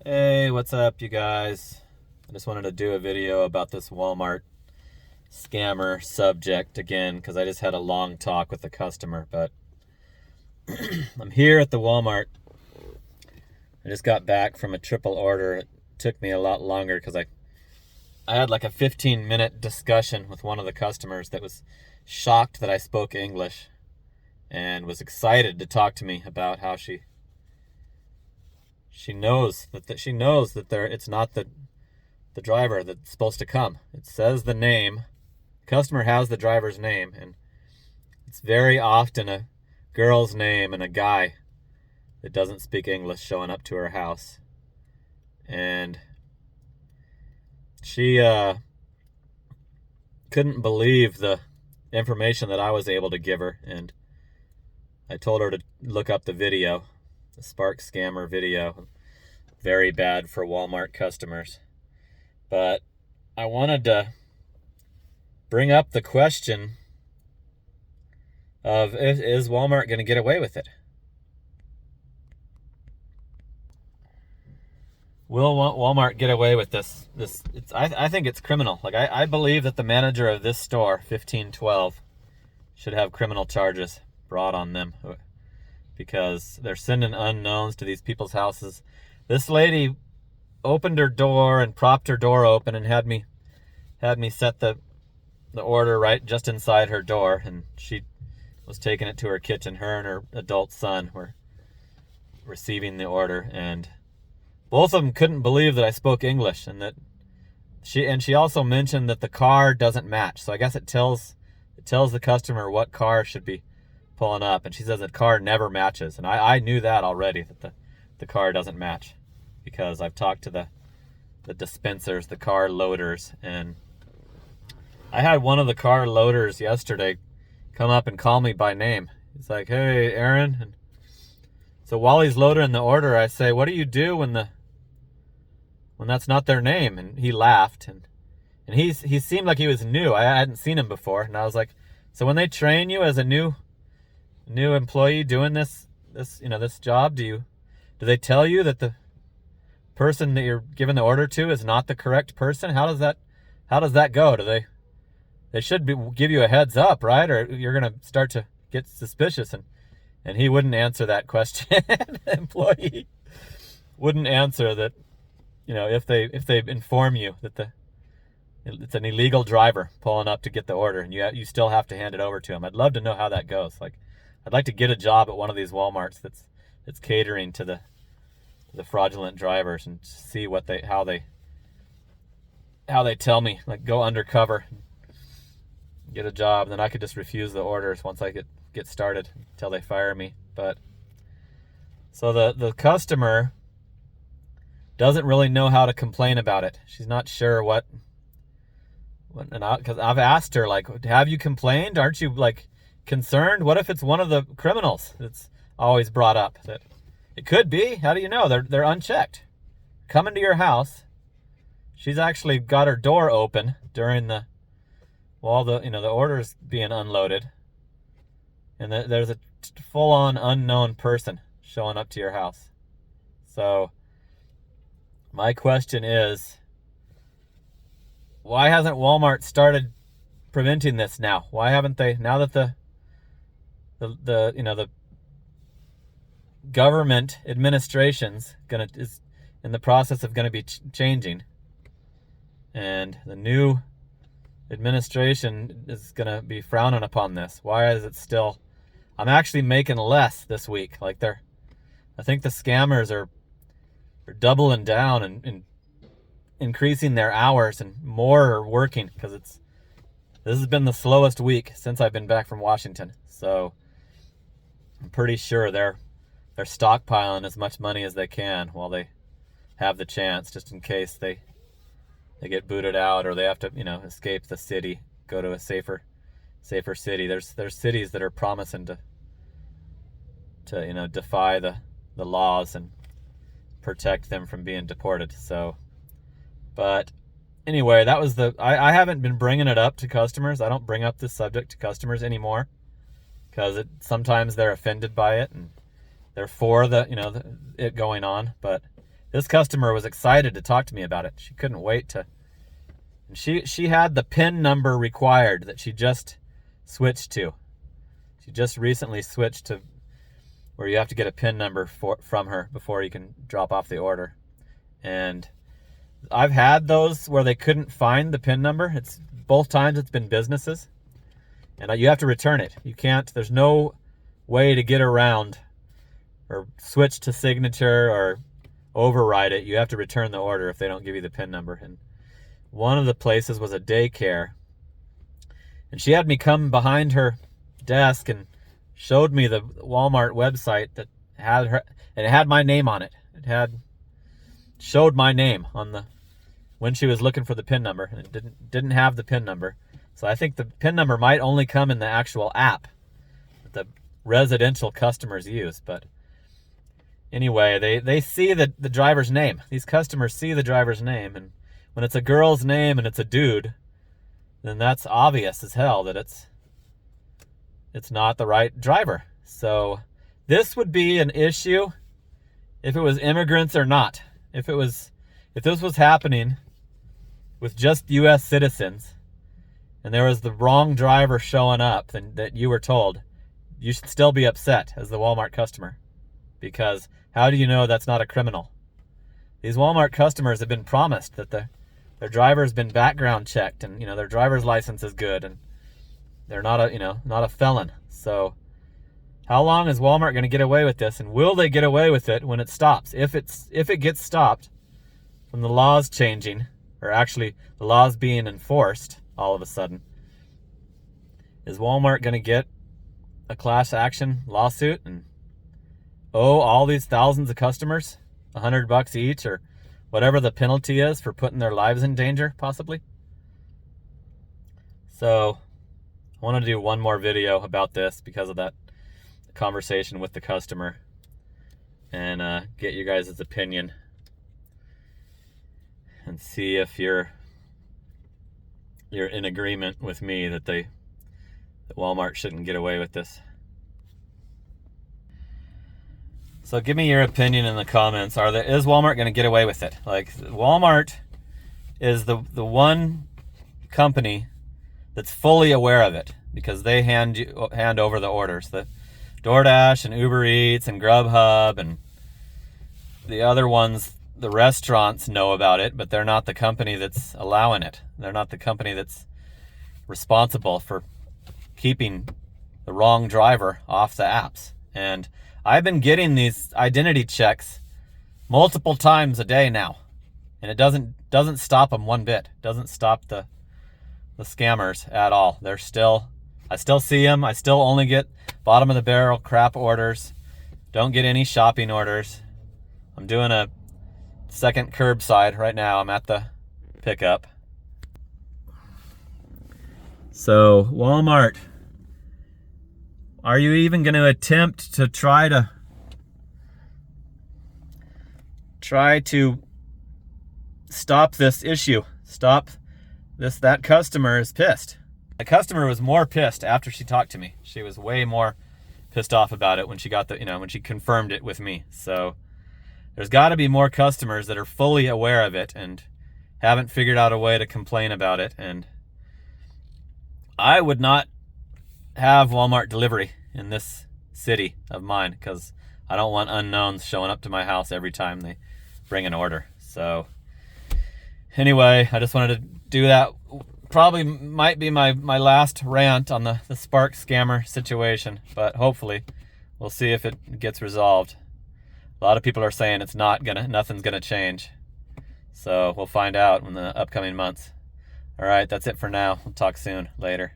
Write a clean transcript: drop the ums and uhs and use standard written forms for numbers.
Hey, what's up, you guys? I just wanted to do a video about this Walmart scammer subject again because I just had a long talk with the customer. But I'm here at the Walmart. I just got back from a triple order. It took me a lot longer because I had like a 15-minute discussion with one of the customers that was shocked that I spoke English and was excited to talk to me about how she knows that it's not the driver that's supposed to come. It says the name. The customer has the driver's name, and it's very often a girl's name and a guy that doesn't speak English showing up to her house. And she couldn't believe the information that I was able to give her, and I told her to look up the video, the Spark scammer video. Very bad for Walmart customers. But I wanted to bring up the question of, is Walmart going to get away with it? Will Walmart get away with this? I think it's criminal. Like I believe that the manager of this store, 1512, should have criminal charges brought on them because they're sending unknowns to these people's houses. This lady opened her door and propped her door open and had me set the order right just inside her door, and she was taking it to her kitchen. Her and her adult son were receiving the order, and both of them couldn't believe that I spoke English, and that she also mentioned that the car doesn't match. So I guess it tells the customer what car should be pulling up, and she says the car never matches. And I knew that already, that the car doesn't match, because I've talked to the dispensers, the car loaders, and I had one of the car loaders yesterday come up and call me by name. He's like, "Hey, Aaron." And so while he's loading the order, I say, "What do you do when that's not their name?" And he laughed, and he seemed like he was new. I hadn't seen him before, and I was like, "So when they train you as a new employee doing this job, do they tell you that the person that you're giving the order to is not the correct person? How does that go? Do they should give you a heads up, right? Or you're going to start to get suspicious." And he wouldn't answer that question. The employee wouldn't answer that, if they inform you that it's an illegal driver pulling up to get the order, and you still have to hand it over to him. I'd love to know how that goes. Like, I'd like to get a job at one of these Walmarts that's catering to the fraudulent drivers, and see how they tell me, like, go undercover, get a job, and then I could just refuse the orders once I get started until they fire me. But so the customer doesn't really know how to complain about it. She's not sure what and because I've asked her, like, have you complained? Aren't you, like, concerned? What if it's one of the criminals that's always brought up? That it could be. How do you know? They're unchecked, coming to your house. She's actually got her door open during the order's being unloaded, and there's a full-on unknown person showing up to your house. So my question is, why hasn't Walmart started preventing this now? Why haven't they, now that the government administration's is in the process of gonna be changing, and the new administration is gonna be frowning upon this? Why is it still? I'm actually making less this week. Like, I think the scammers are doubling down and increasing their hours, and more are working, because this has been the slowest week since I've been back from Washington. So I'm pretty sure they're stockpiling as much money as they can while they have the chance, just in case they get booted out, or they have to escape the city, go to a safer city. There's cities that are promising to defy the laws and protect them from being deported. So, but anyway, that was I haven't been bringing it up to customers. I don't bring up this subject to customers anymore, because sometimes they're offended by it and they're for it going on. But This customer was excited to talk to me about it. She couldn't wait to. And she had the PIN number required that she just switched to. She just recently switched to where you have to get a PIN number from her before you can drop off the order. And I've had those where they couldn't find the PIN number. It's both times it's been businesses. And you have to return it. You can't, there's no way to get around or switch to signature or override it. You have to return the order if they don't give you the PIN number. And one of the places was a daycare. And she had me come behind her desk and showed me the Walmart website that had her, and it had my name on it. It had showed my name on the when she was looking for the PIN number, and it didn't have the PIN number. So I think the PIN number might only come in the actual app that the residential customers use. But anyway, they see the driver's name. These customers see the driver's name, and when it's a girl's name and it's a dude, then that's obvious as hell that it's not the right driver. So this would be an issue if it was immigrants or not. If this was happening with just U.S. citizens and there was the wrong driver showing up and that you were told, you should still be upset as the Walmart customer, because how do you know that's not a criminal? These Walmart customers have been promised that their driver's been background checked and their driver's license is good and they're not a felon. So how long is Walmart going to get away with this, and will they get away with it when it stops? If it gets stopped from the laws changing, or actually the laws being enforced all of a sudden, is Walmart going to get a class action lawsuit and owe all these thousands of customers $100 each, or whatever the penalty is for putting their lives in danger, possibly? So I want to do one more video about this because of that conversation with the customer, and get you guys' opinion and see if you're in agreement with me that Walmart shouldn't get away with this. So give me your opinion in the comments. Is Walmart going to get away with it? Like, Walmart is the one company that's fully aware of it, because they hand over the orders. The DoorDash and Uber Eats and Grubhub and the other ones, the restaurants know about it, but they're not the company that's allowing it. They're not the company that's responsible for keeping the wrong driver off the apps. And I've been getting these identity checks multiple times a day now, and it doesn't stop them one bit. It doesn't stop the scammers at all. I still see them. I still only get bottom of the barrel crap orders. Don't get any shopping orders. I'm doing a second curbside right now. I'm at the pickup. So Walmart, are you even going to attempt to try to stop this issue? Stop this. That customer is pissed. The customer was more pissed after she talked to me. She was way more pissed off about it when she got when she confirmed it with me. So there's got to be more customers that are fully aware of it and haven't figured out a way to complain about it. And I would not have Walmart delivery in this city of mine, because I don't want unknowns showing up to my house every time they bring an order. So anyway, I just wanted to do that. Probably might be my last rant on the Spark scammer situation, but hopefully we'll see if it gets resolved. A lot of people are saying nothing's gonna change. So we'll find out in the upcoming months. All right, that's it for now. We'll talk soon. Later.